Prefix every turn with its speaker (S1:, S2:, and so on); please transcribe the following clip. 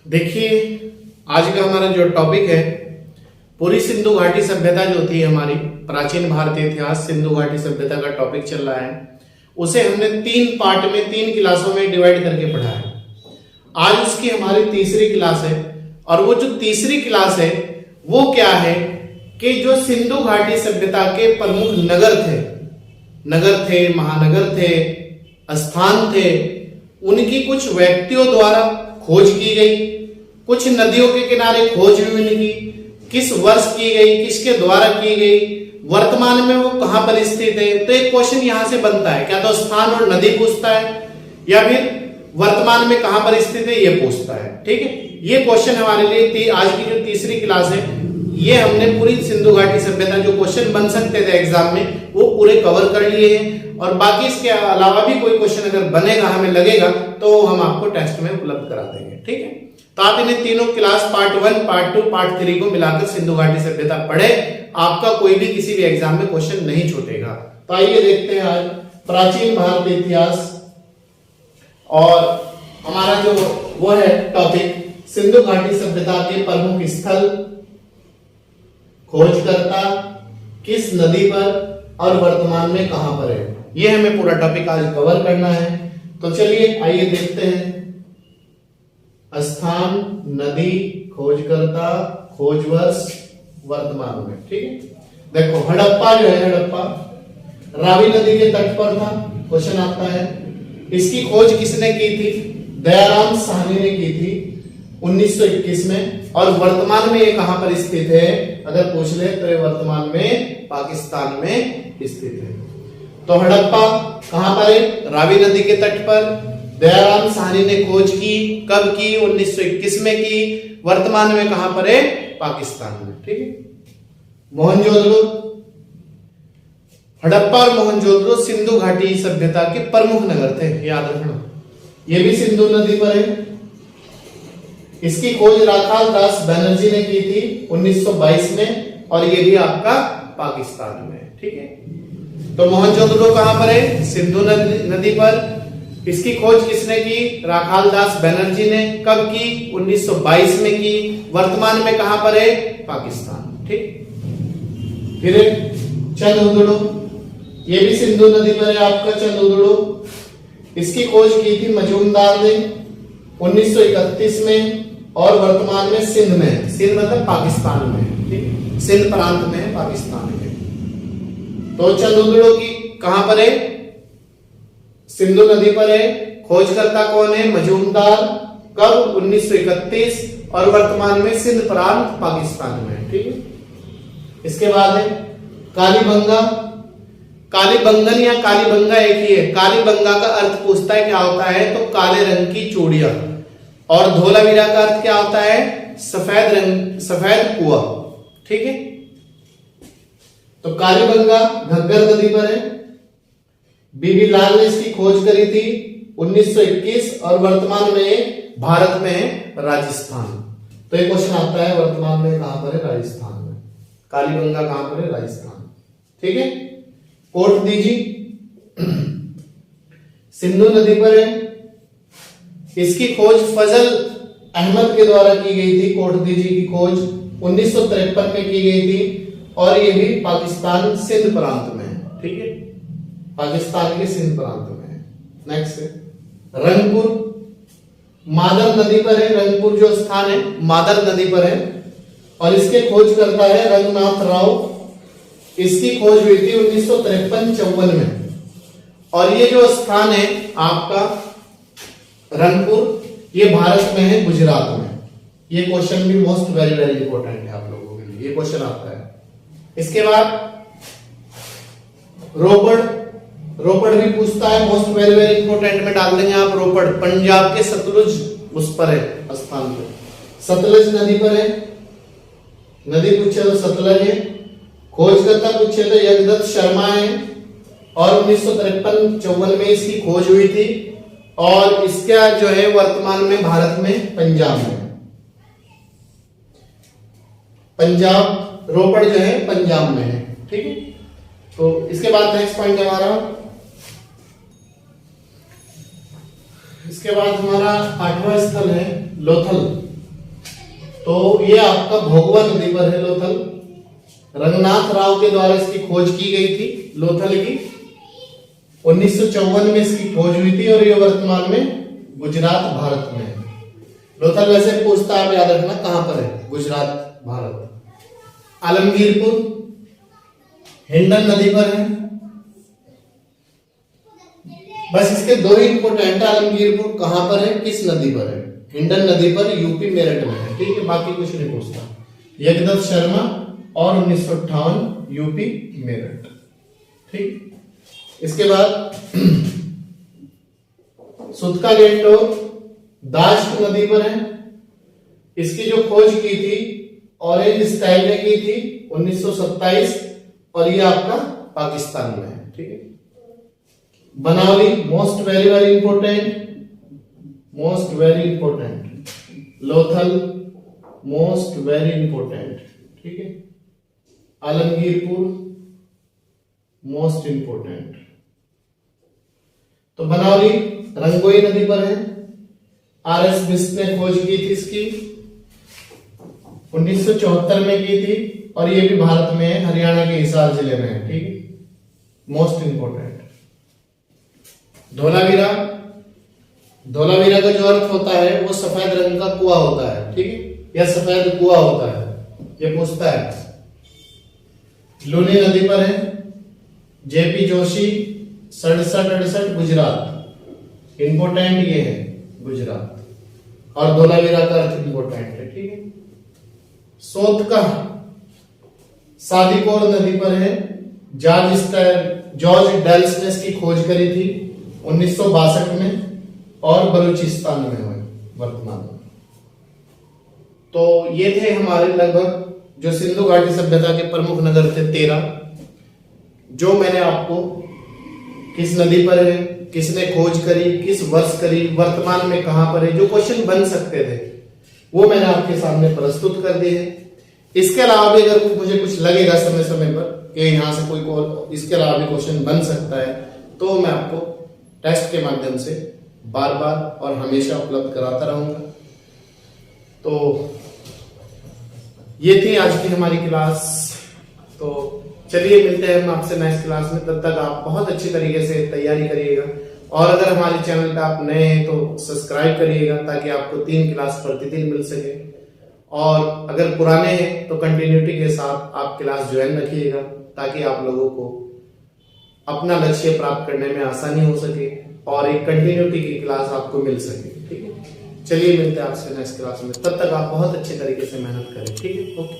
S1: देखिए, आज का हमारा जो टॉपिक है, पूरी सिंधु घाटी सभ्यता जो थी हमारी, प्राचीन भारतीय इतिहास सिंधु घाटी सभ्यता का टॉपिक चल रहा है। उसे हमने 3 पार्ट में 3 क्लासों में डिवाइड करके पढ़ा है। आज उसकी हमारी तीसरी क्लास है और वो जो तीसरी क्लास है वो क्या है कि जो सिंधु घाटी सभ्यता के प्रमुख नगर थे, महानगर थे, स्थान थे, उनकी कुछ व्यक्तियों द्वारा खोज की गई। कुछ नदियों के किनारे खोज भी उनकी किस वर्ष की गई, किसके द्वारा की गई, वर्तमान में वो कहां पर स्थित है। तो एक क्वेश्चन यहां से बनता है, क्या तो स्थान और नदी पूछता है या फिर वर्तमान में कहां पर स्थित है ये पूछता है। ठीक है, ये क्वेश्चन हमारे लिए आज की जो तीसरी क्लास है, ये हमने पूरी सिंधु घाटी सभ्यता जो क्वेश्चन बन सकते थे एग्जाम में वो पूरे कवर कर लिए हैं। और बाकी इसके अलावा भी कोई क्वेश्चन अगर बनेगा, हमें लगेगा, तो हम आपको टेस्ट में उपलब्ध करा देंगे। ठीक है, तो आप इन्हें तीनों क्लास पार्ट 1, पार्ट 2, पार्ट 3 को मिलाकर सिंधु घाटी सभ्यता पढ़े। आपका कोई भी किसी भी एग्जाम में क्वेश्चन नहीं छूटेगा। तो आइए देखते हैं आज प्राचीन भारतीय इतिहास, और हमारा जो वो है टॉपिक, सिंधु घाटी सभ्यता के प्रमुख स्थल, खोजकर्ता, किस नदी पर और वर्तमान में कहां पर है, ये हमें पूरा टॉपिक आज कवर करना है। तो चलिए आइए देखते हैं। स्थान, नदी, खोजकर्ता, खोज वर्ष, वर्तमान में। ठीक है, देखो हड़प्पा जो है, हड़प्पा रावी नदी के तट पर था। क्वेश्चन आता है, इसकी खोज किसने की थी? दयाराम साहनी ने की थी 1921 में। और वर्तमान में ये कहां पर स्थित है अगर पूछ ले तो ये वर्तमान में पाकिस्तान में स्थित है। तो हड़प्पा कहां पर है? रावी नदी के तट पर। दयाराम साहनी ने खोज की, कब की? 1921 में की। वर्तमान में कहां पर है? पाकिस्तान में। ठीक है, मोहनजोदड़ो, हड़प्पा और मोहनजोदड़ो सिंधु घाटी सभ्यता के प्रमुख नगर थे, याद रखना। ये भी सिंधु नदी पर है। इसकी खोज राखाल दास बनर्जी ने की थी 1922 में, और ये भी आपका पाकिस्तान में। ठीक है, तो मोहनजोदड़ो कहां पर है? सिंधु नदी पर। इसकी खोज किसने की? राखाल दास बनर्जी ने। कब की? 1922 में की। वर्तमान में कहां पर है? पाकिस्तान। ठीक, फिर चंद्रदुड़ो, ये भी सिंधु नदी पर है आपका चंद्रदुड़ो। इसकी खोज की थी मजूमदार ने 1931 में, और वर्तमान में सिंध में। सिंध मतलब पाकिस्तान में। ठीक, सिंध प्रांत में है, पाकिस्तान में। तो चंद्रदुड़ो की कहां पर है? सिंधु नदी पर है। खोजकर्ता कौन है? मजूमदार। कब? 1931, और वर्तमान में सिंध प्रांत पाकिस्तान में। ठीक है, इसके बाद है कालीबंगा। कालीबंगन या कालीबंगा एक ही है। कालीबंगा का अर्थ पूछता है क्या होता है, तो काले रंग की चूड़ियां। और धोलावीरा का अर्थ क्या होता है? सफेद रंग, सफेद कुआं। ठीक है, तो कालीबंगा घग्गर नदी पर है। बीबी लाल ने इसकी खोज करी थी 1921, और वर्तमान में भारत में है राजस्थान। तो ये क्वेश्चन आता है, वर्तमान में कहां पर है? राजस्थान में। कालीबंगा कहां पर है? राजस्थान। ठीक है, कोट दीजी सिंधु नदी पर है। इसकी खोज फजल अहमद के द्वारा की गई थी। कोट दीजी की खोज 1953 में की गई थी, और ये भी पाकिस्तान सिंध प्रांत में है। ठीक है, पाकिस्तान के सिंध प्रांत में है। नेक्स्ट है रंगपुर, मादर नदी पर है। रंगपुर जो स्थान है मादर नदी पर है, और इसके खोज करता है रंगनाथ राव। इसकी खोज हुई थी 1953-54 में, और ये जो स्थान है आपका रंगपुर, ये भारत में है, गुजरात में। ये क्वेश्चन भी मोस्ट वेरी वेरी इंपॉर्टेंट है आप लोगों के लिए, ये क्वेश्चन आता है। इसके बाद रोपड़, रोपड़ भी पूछता है, मोस्ट वेरी वेरी इंपॉर्टेंट में डाल देंगे आप रोपड़। पंजाब के सतलुज उस पर है, स्थान पर। सतलज नदी पर है। नदी पूछे तो सतलज है। खोजकर्ता पूछे तो यज्ञदत्त शर्मा है, और 1953-54 में इसकी खोज हुई थी, और इसका जो है वर्तमान में भारत में पंजाब में। पंजाब, रोपड़ जो है पंजाब में है। ठीक है, तो इसके बाद नेक्स्ट पॉइंट हमारा, इसके बाद हमारा 8वां स्थल है लोथल।
S2: तो ये आपका भोगवा नदी पर है लोथल। रंगनाथ राव के द्वारा इसकी खोज की गई थी लोथल की। 1954 में इसकी खोज हुई थी और ये वर्तमान में गुजरात भारत में है। लोथल वैसे पूछता है, आप याद रखना कहां पर है, गुजरात भारत। आलमगीरपुर हिंडन नदी पर है। बस इसके दो ही इंपोर्टेंट, आलमगीरपुर कहां पर है, किस नदी पर है, हिंडन नदी पर, यूपी मेरठ में है। ठीक है, बाकी कुछ नहीं पूछता। यज्ञदत्त शर्मा और 1958 यूपी मेरठ। ठीक, इसके बाद सुतका गेंटोक दाश्त नदी पर है। इसकी जो खोज की थी ऑरेंज स्टाइल ने की थी 1927 और ये आपका पाकिस्तान में है। ठीक है, Banawali most very very important, Lothal most very important. ठीक है, आलमगीरपुर मोस्ट इंपोर्टेंट। तो बनावली रंगोई नदी पर है। आर.एस. बिष्ट ने खोज की थी इसकी 1974 में की थी और ये भी भारत में है, हरियाणा के हिसार जिले में है। ठीक है, मोस्ट इंपोर्टेंट। धोलावीरा का जो अर्थ होता है वो सफेद रंग का कुआं होता है। ठीक है, या सफेद कुआं होता है, ये पूछता है। लूनी नदी पर है। जेपी जोशी 67-68 गुजरात, इंपोर्टेंट ये है गुजरात। और धोलावीरा का अर्थ इंपोर्टेंट है। ठीक है, सोतका सादीकोर नदी पर है। जॉर्ज डेल्स ने इसकी खोज करी थी 1962 में और बलूचिस्तान में हुए वर्तमान में। तो ये थे हमारे लगभग जो सिंधु घाटी सभ्यता के प्रमुख नगर थे 13, जो मैंने आपको किस नदी पर है, किसने खोज करी, किस वर्ष करी, वर्तमान में कहां पर है, जो क्वेश्चन बन सकते थे वो मैंने आपके सामने प्रस्तुत कर दिए हैं। इसके अलावा भी अगर मुझे कुछ लगेगा समय समय पर कि यहाँ से कोई इसके अलावा भी क्वेश्चन बन सकता है तो मैं आपको टेस्ट के माध्यम से बार बार और हमेशा उपलब्ध कराता रहूंगा। तो ये थी आज की हमारी क्लास। तो चलिए मिलते हैं हम आपसे नेक्स्ट क्लास में। तब तक आप बहुत अच्छी तरीके से तैयारी करिएगा और अगर हमारे चैनल पे आप नए हैं तो सब्सक्राइब करिएगा ताकि आपको 3 क्लास प्रतिदिन मिल सके। और अगर पुराने हैं तो कंटिन्यूटी के साथ आप क्लास ज्वाइन रखिएगा ताकि आप लोगों को अपना लक्ष्य प्राप्त करने में आसानी हो सके और एक कंटिन्यूटी की क्लास आपको मिल सके। ठीक है, चलिए मिलते हैं आपसे नेक्स्ट क्लास में। तब तक आप बहुत अच्छे तरीके से मेहनत करें। ठीक है, ओके।